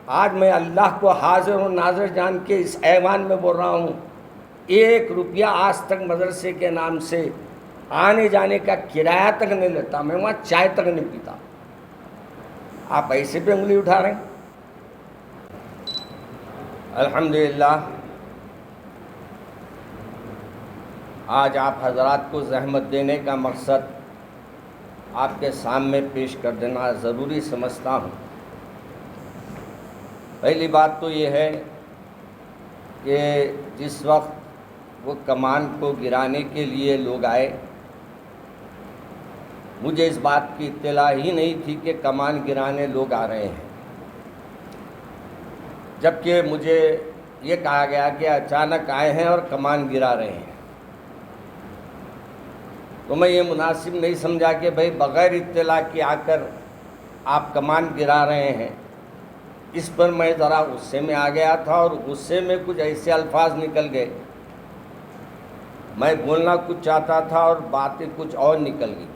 आज मैं अल्लाह को हाजिर और नाज़िर जान के इस ऐवान में बोल रहा हूँ, 1 रुपया आज तक मदरसे के नाम से आने जाने का किराया तक नहीं लेता, मैं वहाँ चाय तक नहीं पीता। आप ऐसे पे उंगली उठा रहे हैं। अल्हम्दुलिल्लाह आज आप हजरात को ज़हमत देने का मकसद आपके सामने पेश कर देना ज़रूरी समझता हूँ। पहली बात तो ये है कि जिस वक्त वो कमान को गिराने के लिए लोग आए, मुझे इस बात की इत्तला ही नहीं थी कि कमान गिराने लोग आ रहे हैं, जबकि मुझे ये कहा गया कि अचानक आए हैं और कमान गिरा रहे हैं। तो मैं ये मुनासिब नहीं समझा कि भाई बग़ैर इत्तला के आकर आप कमान गिरा रहे हैं। इस पर मैं ज़रा गुस्से में आ गया था और गुस्से में कुछ ऐसे अल्फाज निकल गए, मैं बोलना कुछ चाहता था और बातें कुछ और निकल गई।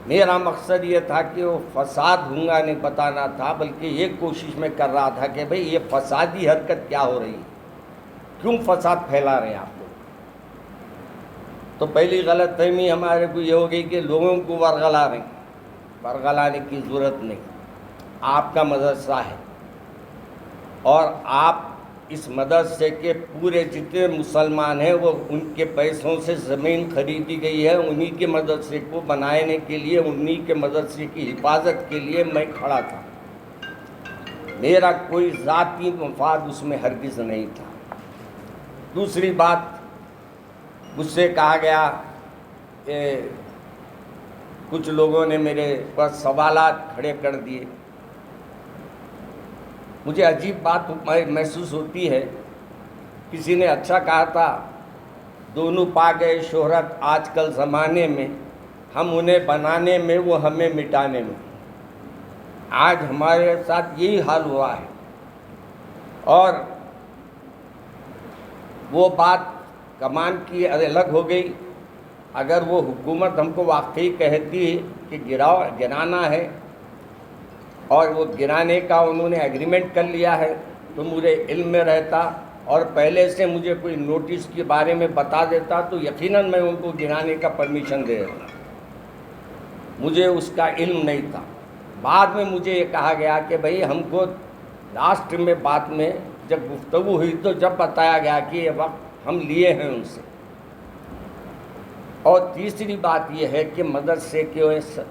मेरा मकसद ये था कि वो फसाद होगा नहीं बताना था, बल्कि ये कोशिश मैं कर रहा था कि भाई ये फसादी हरकत क्या हो रही है, क्यों फसाद फैला रहे हैं आप लोग। तो पहली गलतफहमी हमारे को ये हो गई कि लोगों को वरगला रहे, वरगलाने की ज़रूरत नहीं। आपका मदरसा है और आप इस मदरसे के पूरे जितने मुसलमान हैं वो उनके पैसों से ज़मीन खरीदी गई है, उन्हीं के मदरसे को बनाने के लिए, उन्हीं के मदरसे की हिफाजत के लिए मैं खड़ा था। मेरा कोई ज़ाती मफाद उसमें हरगिज़ नहीं था। दूसरी बात, मुझसे कहा गया कि कुछ लोगों ने मेरे पर सवालात खड़े कर दिए। मुझे अजीब बात महसूस होती है। किसी ने अच्छा कहा था, दोनों पा गए शोहरत आजकल ज़माने में, हम उन्हें बनाने में वो हमें मिटाने में। आज हमारे साथ यही हाल हुआ है। और वो बात कमान की अलग हो गई। अगर वो हुकूमत हमको वाकई कहती है कि गिराना है और वो गिराने का उन्होंने एग्रीमेंट कर लिया है, तो मुझे इल्म में रहता और पहले से मुझे कोई नोटिस के बारे में बता देता तो यकीनन मैं उनको गिराने का परमिशन दे देता। मुझे उसका इल्म नहीं था। बाद में मुझे ये कहा गया कि भाई हमको लास्ट में बात में जब गुफ्तगू हुई तो जब बताया गया कि ये वक्त हम लिए हैं उनसे। और तीसरी बात यह है कि मदरसे के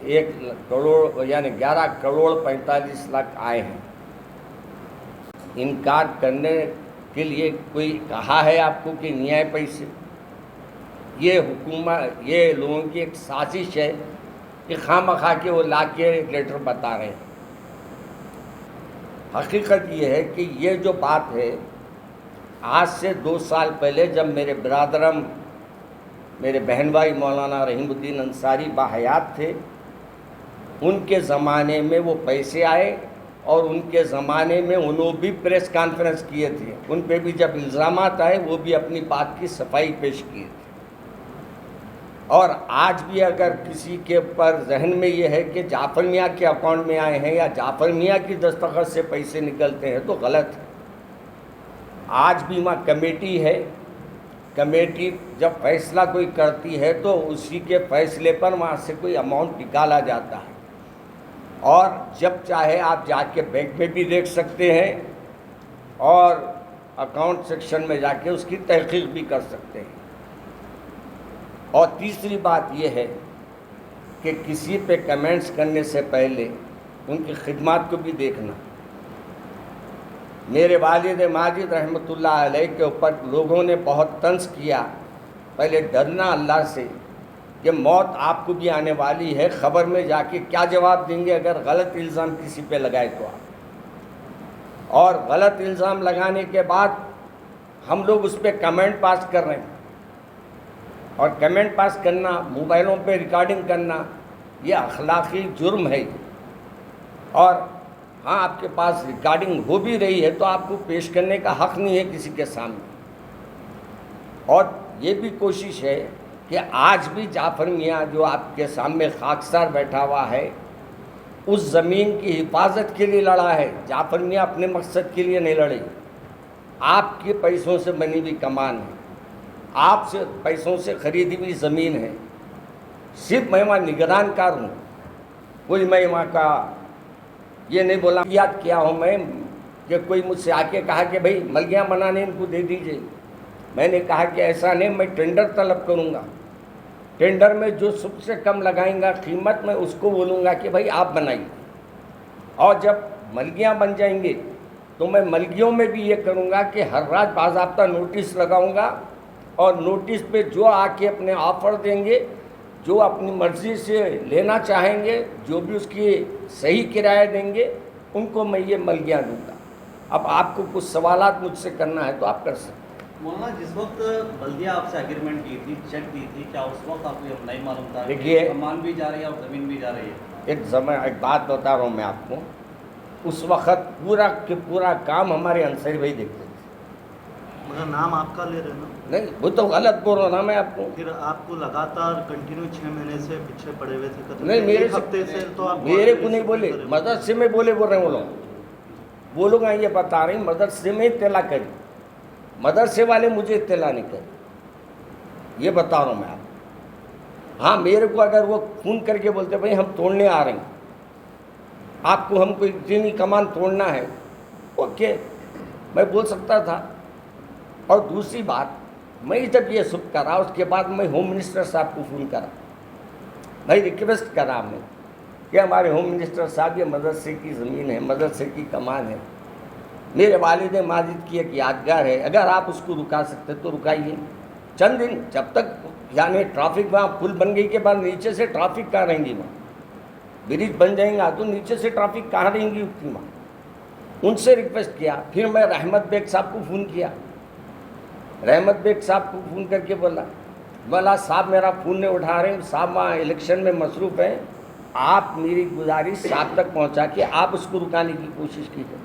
1 करोड़ यानी 11 करोड़ 45 लाख आए हैं। इनकार करने के लिए कोई कहा है आपको कि नहीं आए पैसे? ये हुकूमत, ये लोगों की एक साजिश है कि खामखा के वो ला के एक लेटर बता रहे हैं। हकीकत ये है कि ये जो बात है, आज से 2 साल पहले जब मेरे बिरादरम, मेरे बहन भाई मौलाना रहीमुद्दीन अंसारी बाहयात थे, उनके ज़माने में वो पैसे आए और उनके ज़माने में उन्होंने भी प्रेस कॉन्फ्रेंस किए थे। उन पे भी जब इल्ज़ामात आए वो भी अपनी बात की सफाई पेश किए थे। और आज भी अगर किसी के ऊपर जहन में ये है कि जाफ़र मियाँ के अकाउंट में आए हैं या जाफ़र मियाँ की दस्तखत से पैसे निकलते हैं, तो गलत है। आज भी वहाँ कमेटी है। कमेटी जब फैसला कोई करती है तो उसी के फैसले पर वहाँ से कोई अमाउंट निकाला जाता है और जब चाहे आप जाके बैंक में भी देख सकते हैं और अकाउंट सेक्शन में जाके उसकी तहकीक भी कर सकते हैं। और तीसरी बात यह है कि किसी पे कमेंट्स करने से पहले उनकी खिदमत को भी देखना। मेरे वालिद माजिद रहमतुल्लाह अलैह के ऊपर लोगों ने बहुत तंज किया। पहले डरना अल्लाह से कि मौत आपको भी आने वाली है, ख़बर में जाके क्या जवाब देंगे अगर गलत इल्ज़ाम किसी पे लगाए तो आप। और गलत इल्ज़ाम लगाने के बाद हम लोग उस पर कमेंट पास कर रहे हैं, और कमेंट पास करना, मोबाइलों पे रिकॉर्डिंग करना, ये अखलाकी जुर्म है। और हाँ, आपके पास रिकॉर्डिंग हो भी रही है तो आपको पेश करने का हक़ नहीं है किसी के सामने। और ये भी कोशिश है कि आज भी जाफ़र मियाँ जो आपके सामने खाकसार बैठा हुआ है, उस ज़मीन की हिफाजत के लिए लड़ा है। जाफर मियाँ अपने मकसद के लिए नहीं लड़े। आपके पैसों से बनी हुई कमान है, आपसे पैसों से खरीदी हुई ज़मीन है। सिर्फ मैं वहाँ निगरानकार हूँ, कोई मैं वहाँ का ये नहीं बोला याद किया हूँ मैं कि कोई मुझसे आके कहा कि भाई मलगियाँ बनाने इनको दे दीजिए। मैंने कहा कि ऐसा नहीं, मैं टेंडर तलब करूँगा। टेंडर में जो सबसे कम लगाएंगा कीमत, मैं उसको बोलूँगा कि भाई आप बनाइए। और जब मलगियाँ बन जाएंगे तो मैं मलगियों में भी ये करूँगा कि हर रात बाज़ाब्ता नोटिस लगाऊँगा, और नोटिस पे जो आके अपने ऑफ़र देंगे, जो अपनी मर्ज़ी से लेना चाहेंगे, जो भी उसकी सही किराया देंगे, उनको मैं ये मलगियाँ दूँगा। अब आपको कुछ सवालात मुझसे करना है तो आप कर सकते हैं। मौलाना, जिस वक्त बल्दिया आपसे एग्रीमेंट की थी, चेक दी थी, क्या उस वक्त आपको ये नहीं मालूम था देखिए, कि कमान भी जा रही है और ज़मीन भी जा रही है? एक बात बता रहा हूँ मैं आपको। उस वक़्त पूरा के पूरा काम हमारे अंसारी भाई देखते थे। मगर नाम आपका ले रहे ना? नहीं, वो तो गलत बोल रहा ना मैं आपको। फिर आपको लगातार कंटिन्यू 6 महीने से पीछे पड़े हुए थे। नहीं, मेरे एक हफ्ते से तो आप मेरे को नहीं बोले, मदरसे में बोल रहे हैं वो लोग। वो लोग ये बता रहे हैं मदरसे में इत्तला करी, मदरसे वाले मुझे इत्तला नहीं करी, ये बता रहा हूँ मैं आपको। हाँ, मेरे को अगर वो फ़ोन करके बोलते भाई हम तोड़ने आ रहे हैं, आपको हमको इतनी कमान तोड़ना है, ओके, मैं बोल सकता था। और दूसरी बात, मैं जब ये सब करा उसके बाद मैं होम मिनिस्टर साहब को फ़ोन करा, भाई रिक्वेस्ट करा मैं कि हमारे होम मिनिस्टर साहब ये मदरसे की ज़मीन है, मदरसे की कमान है, मेरे वालिद माजिद की एक यादगार है, अगर आप उसको रुका सकते तो रुकाइए चंद दिन, जब तक यानी ट्रैफिक वहाँ पुल बन गई के बाद नीचे से ट्रैफिक कहाँ रहेंगी, वहाँ ब्रिज बन जाएगा तो नीचे से ट्रैफिक कहाँ रहेंगी उतनी वहाँ। उनसे रिक्वेस्ट किया। फिर मैं रहमत बेग साहब को फ़ोन किया, रहमत बेग साहब को फ़ोन करके बोला साहब मेरा फ़ोन नहीं उठा रहे हैं, साहब वहाँ इलेक्शन में मसरूफ़ हैं, आप मेरी गुजारिश साहब तक पहुँचा के आप उसको रुकाने की कोशिश कीजिए।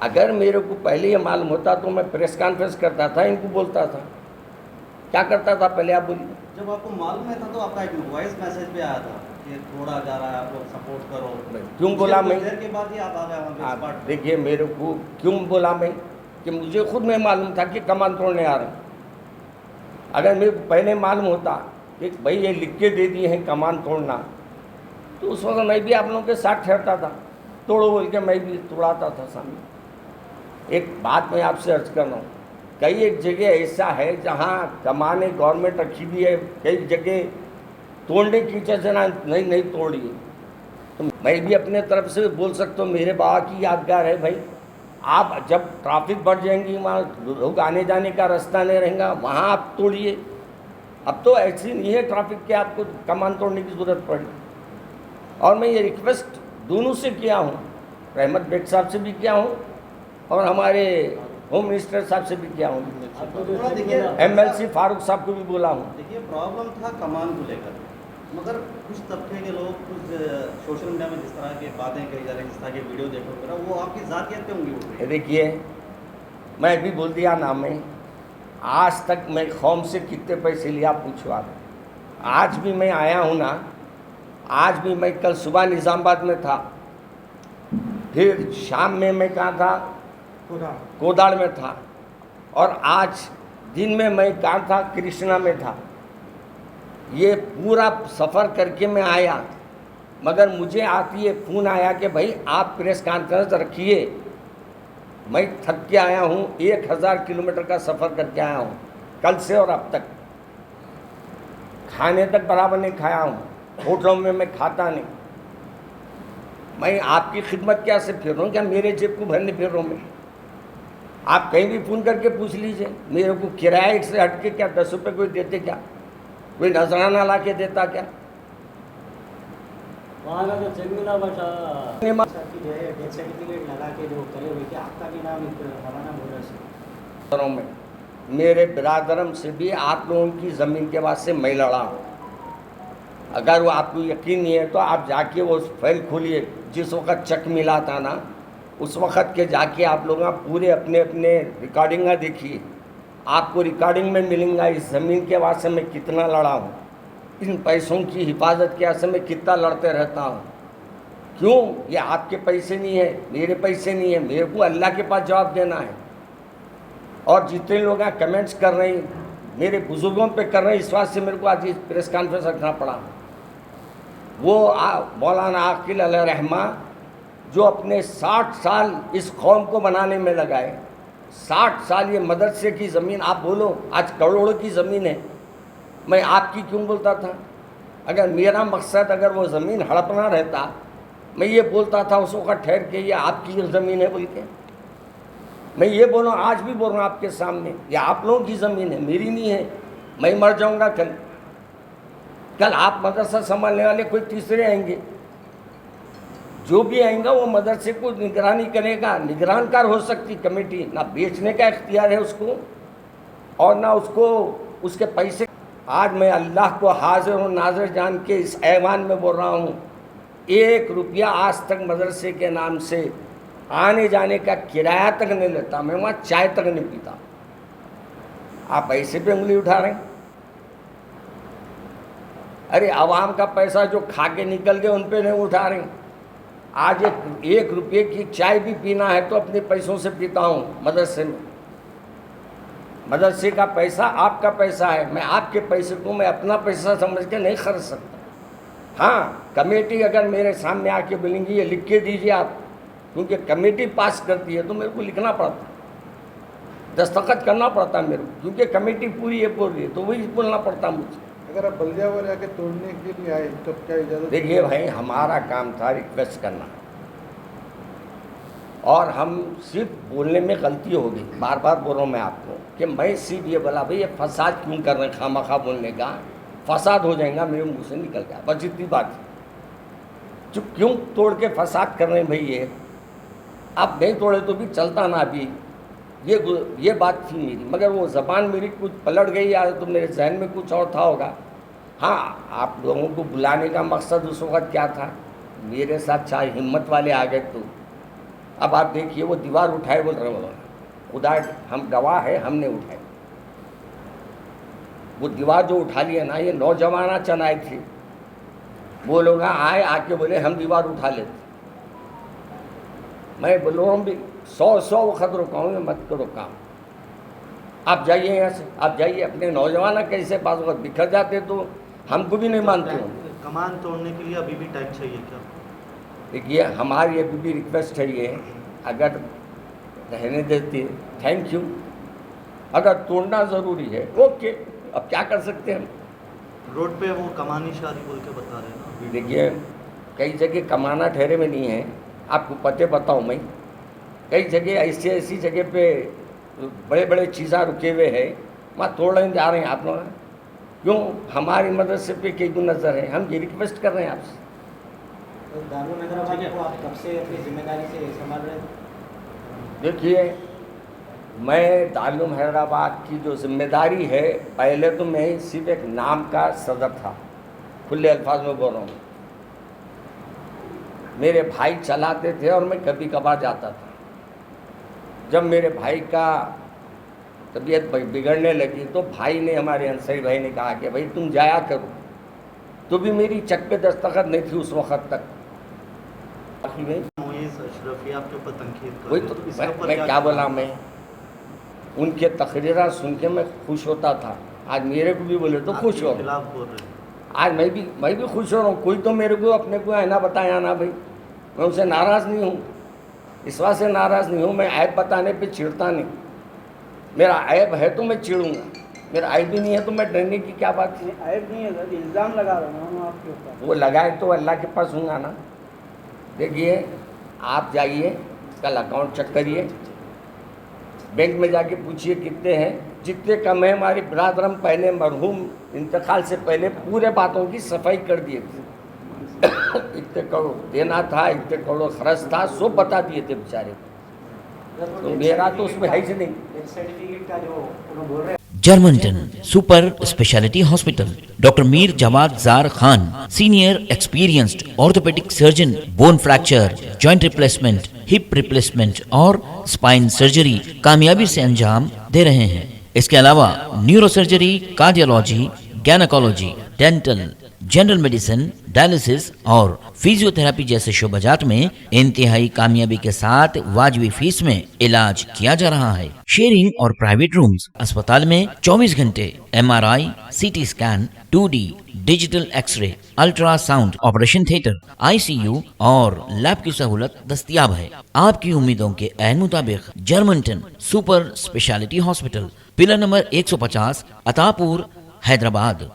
अगर मेरे को पहले ये मालूम होता तो मैं प्रेस कॉन्फ्रेंस करता था, इनको बोलता था। क्या करता था पहले आप बोलिए। जब आपको मालूम है था तो आपका एक वॉइस मैसेज भी आया था कि थोड़ा जा रहा है, आप लोग सपोर्ट करो। क्यों बोला मैं? देर के बाद ही आप आ गए। देखिए, मेरे को क्यों बोला मैं कि मुझे खुद में मालूम था कि कमान तोड़ने आ रहे हैं। अगर मेरे को पहले मालूम होता कि भाई ये लिख के दे दिए हैं कमान तोड़ना, तो उस वक्त मैं भी आप लोगों के साथ ठहरता था, तोड़ो बोल के मैं भी तोड़ाता था सामने। एक बात मैं आपसे अर्ज कर रहा हूँ, कई एक जगह ऐसा है जहाँ कमाने गवर्नमेंट रखी हुई है, कई जगह तोड़ने की वजह ना नहीं तोड़िए। तो मैं भी अपने तरफ से बोल सकता हूँ, मेरे बाबा की यादगार है भाई, आप जब ट्रैफिक बढ़ जाएंगी, वहाँ लोग आने जाने का रास्ता नहीं रहेगा, वहाँ आप तोड़िए। अब तो ऐसी नहीं है ट्रैफिक के आपको कमान तोड़ने की ज़रूरत पड़ी। और मैं ये रिक्वेस्ट दोनों से किया हूँ, रहमत बेग साहब से भी किया हूँ और हमारे होम मिनिस्टर साहब से भी किया हूँ, MLC फारूक साहब को भी बोला हूँ। देखिए, प्रॉब्लम था कमान को लेकर, मगर कुछ तबके के लोग कुछ सोशल मीडिया में जिस तरह की बातें कही जा रही हैं, जिस तरह के वीडियो देखो करा, वो आपकी ज़ातियत पे होंगी। देखिए, मैं भी बोल दिया ना, मैं आज तक मैं कौम से कितने पैसे लिया पूछो आप। आज भी मैं आया हूँ ना, आज भी मैं कल सुबह निज़ामाबाद में था, फिर शाम में मैं कहाँ था, कोदाड़ में था, और आज दिन में मैं कहाँ था, कृष्णा में था। ये पूरा सफ़र करके मैं आया, मगर मुझे आती है फ़ोन आया कि भाई आप प्रेस कॉन्फ्रेंस रखिए। मैं थक के आया हूँ, 1000 किलोमीटर का सफ़र करके आया हूँ कल से, और अब तक खाने तक बराबर नहीं खाया हूँ, होटलों में मैं खाता नहीं। मैं आपकी खिदमत क्या से फिर रहा हूँ, क्या मेरे जेब को भरने फिर रहा हूँ मैं? आप कहीं भी फ़ोन करके पूछ लीजिए, मेरे को किराए से हट के क्या 10 रुपये कोई देते क्या, कोई नजराना ला के देता क्या? वहाँ का जो चेक मिला बचा डेथ सर्टिफिकेट लगा के जो करे हुए, क्या आपका भी नाम हमारा बोला में मेरे बिरादरम से भी आप लोगों की ज़मीन के वास्ते मैं लड़ा हूँ। अगर वो आपको यकीन नहीं है तो आप जाके वो फाइल खोलिए, जिस वक्त चेक मिला था ना, उस वक़्त के जाके आप लोग पूरे अपने अपने रिकॉर्डिंग देखिए, आपको रिकॉर्डिंग में मिलेंगा इस ज़मीन के वास्ते मैं कितना लड़ा हूँ, इन पैसों की हिफाजत के वास्ते मैं कितना लड़ते रहता हूँ। क्यों? ये आपके पैसे नहीं है, मेरे पैसे नहीं है, मेरे को अल्लाह के पास जवाब देना है। और जितने लोग यहाँ कमेंट्स कर रहे हैं मेरे बुजुर्गों पे कर रहे हैं, इस बात से मेरे को आज प्रेस कॉन्फ्रेंस रखना पड़ा। वो मौलाना आकिल अलैहिर्रहमा जो अपने 60 साल इस कौम को बनाने में लगाए, 60 साल ये मदरसे की ज़मीन, आप बोलो आज करोड़ों की ज़मीन है, मैं आपकी क्यों बोलता था? अगर मेरा मकसद अगर वो ज़मीन हड़पना रहता, मैं ये बोलता था उस वक्त ठहर के ये आपकी ज़मीन है बोल के। मैं ये बोल रहा हूँ, आज भी बोल रहा हूँ आपके सामने, ये आप लोगों की ज़मीन है, मेरी नहीं है। मैं मर जाऊँगा कल आप मदरसा संभालने वाले कोई तीसरे आएंगे, जो भी आएगा वो मदरसे को निगरानी करेगा। निगरानकार हो सकती कमेटी, ना बेचने का इख्तियार है उसको और ना उसको उसके पैसे। आज मैं अल्लाह को हाजिर और नाज़िर जान के इस ऐवान में बोल रहा हूँ, 1 रुपया आज तक मदरसे के नाम से आने जाने का किराया तक नहीं लेता, मैं वहाँ चाय तक नहीं पीता। आप पैसे पे उंगली उठा रहे हैं। अरे आवाम का पैसा जो खा के निकल गए उन पे नहीं उठा रहे हैं। आज 1 रुपये की चाय भी पीना है तो अपने पैसों से पीता हूँ मदरसे में। मदरसे का पैसा आपका पैसा है, मैं आपके पैसे को मैं अपना पैसा समझ के नहीं खर्च सकता। हाँ, कमेटी अगर मेरे सामने आके बोलेंगी ये लिख के दीजिए आप, क्योंकि कमेटी पास करती है तो मेरे को लिखना पड़ता, दस्तखत करना पड़ता मेरे को, क्योंकि कमेटी पूरी है बोल रही है तो वही बोलना पड़ता मुझे। अगर आप बल्दिया वाले आके तोड़ने के लिए आए तो क्या इजाज़त? देखिए भाई, हमारा काम था रिक्वेस्ट करना, और हम सिर्फ बोलने में गलती हो गई। बार बार बोल रहा हूँ मैं आपको कि मैं सिर्फ ये बोला भाई ये फसाद क्यों कर रहे हैं, खामखा बोलने का फसाद हो जाएगा मेरे मुंह से निकल गया, बस इतनी बात है। जो क्यों तोड़ के फसाद कर रहे हैं भाई, ये आप नहीं तोड़े तो भी चलता ना अभी, ये बात थी मेरी। मगर वो ज़बान मेरी कुछ पलट गई या तो मेरे जहन में कुछ और था होगा। हाँ, आप लोगों को बुलाने का मकसद उस वक्त क्या था, मेरे साथ चाहे हिम्मत वाले आ गए तो अब आप देखिए वो दीवार उठाए बोल रहे हो, खुदा हम गवाह है, हमने उठाए। वो दीवार जो उठा लिया ना, ये नौजवान चनाए थे, वो लोग आए आके बोले हम दीवार उठा लेते। मैं बोल रहा हूँ भी 100 वक्त रुकाऊँ, मत करो काम, आप जाइए यहाँ से, आप जाइए। अपने नौजवान कैसे पास वक्त बिखर जाते तो हमको भी नहीं मानते हो। कमान तोड़ने के लिए अभी भी टाइम चाहिए क्या? देखिए हमारी अभी भी रिक्वेस्ट है ये, अगर रहने देती है थैंक यू, अगर तोड़ना ज़रूरी है ओके, अब क्या कर सकते हैं हम। रोड पे वो कमानी शादी बोल के बता रहे हैं ना। देखिए कई जगह कमाना ठहरे में नहीं है, आपको पते बताऊँ मैं, कई जगह ऐसी जगह पे बड़े बड़े चीज़ा रुके हुए हैं, वहाँ तोड़ने जा रहे हैं आप लोग। क्यों? हमारी मदरसे पे कई गुण नज़र है, हम ये रिक्वेस्ट कर रहे हैं आपसे। तो दारुल हैदराबाद को आप कब से अपनी जिम्मेदारी से संभाल रहे थे? देखिए मैं दारुल हैदराबाद की जो जिम्मेदारी है, पहले तो मैं सिर्फ एक नाम का सदर था, खुले अल्फाज में बोल रहा हूँ। मेरे भाई चलाते थे और मैं कभी कभार जाता था। जब मेरे भाई का तबीयत बिगड़ने लगी तो भाई ने, हमारे अंसारी भाई ने कहा कि भाई तुम जाया करो, तो भी मेरी चक पे दस्तखत नहीं थी उस वक़्त तक। मोइज़ अशरफी आपके ऊपर तनकीद कर वही रहे तो हैं, इसके ऊपर मैं क्या बोला, मैं उनके तकरीरा सुन के मैं खुश होता था। आज मेरे को भी बोले तो खुश हो, खिलाफ बोल रहे हैं। आज मैं भी खुश हो रहा हूँ। कोई तो मेरे को अपने को है ना बताया ना भाई, मैं उनसे नाराज़ नहीं हूँ, इस बात से नाराज़ नहीं हूँ। मैं ऐब बताने पे चिढ़ता नहीं, मेरा ऐब है तो मैं चिढ़ूँगा, मेरा ऐब भी नहीं है तो मैं डरने की क्या बात है। ऐब नहीं है सर, इल्ज़ाम लगा रहा हूँ आपके ऊपर। वो लगाए तो अल्लाह के पास होगा ना। देखिए आप जाइए कल अकाउंट चेक करिए, बैंक में जाके पूछिए कितने हैं, जितने कम है। हमारी बिरादरम पहले मरहूम इंतकाल से पहले पूरे बातों की सफाई कर दिए थे। इतने करोड़ देना था, इतने करोड़ खर्च था, सब बता दिए थे बेचारे। तो मेरा तो उसमें है ही नहीं। सर्टिफिकेट का जो उन्होंने बोल रहे हैं, Germanten super speciality hospital, doctor Mir Jawad Zar Khan, senior experienced orthopaedic surgeon, bone fracture, joint replacement, hip replacement और स्पाइन सर्जरी कामयाबी से अंजाम दे रहे हैं। इसके अलावा neuro surgery, cardiology, gynaecology, dental, general medicine, dialysis और फिजियोथेरेपी जैसे शोबाजात में इंतहाई कामयाबी के साथ वाजबी फीस में इलाज किया जा रहा है। शेयरिंग और प्राइवेट रूम्स। अस्पताल में 24 घंटे MRI, CT scan, 2D digital X ray, ultrasound, operation theatre, ICU और लैब की सहूलत दस्तयाब है। आपकी उम्मीदों के ऐन मुताबिक Germanten super speciality hospital, pillar number 150, Attapur, Hyderabad.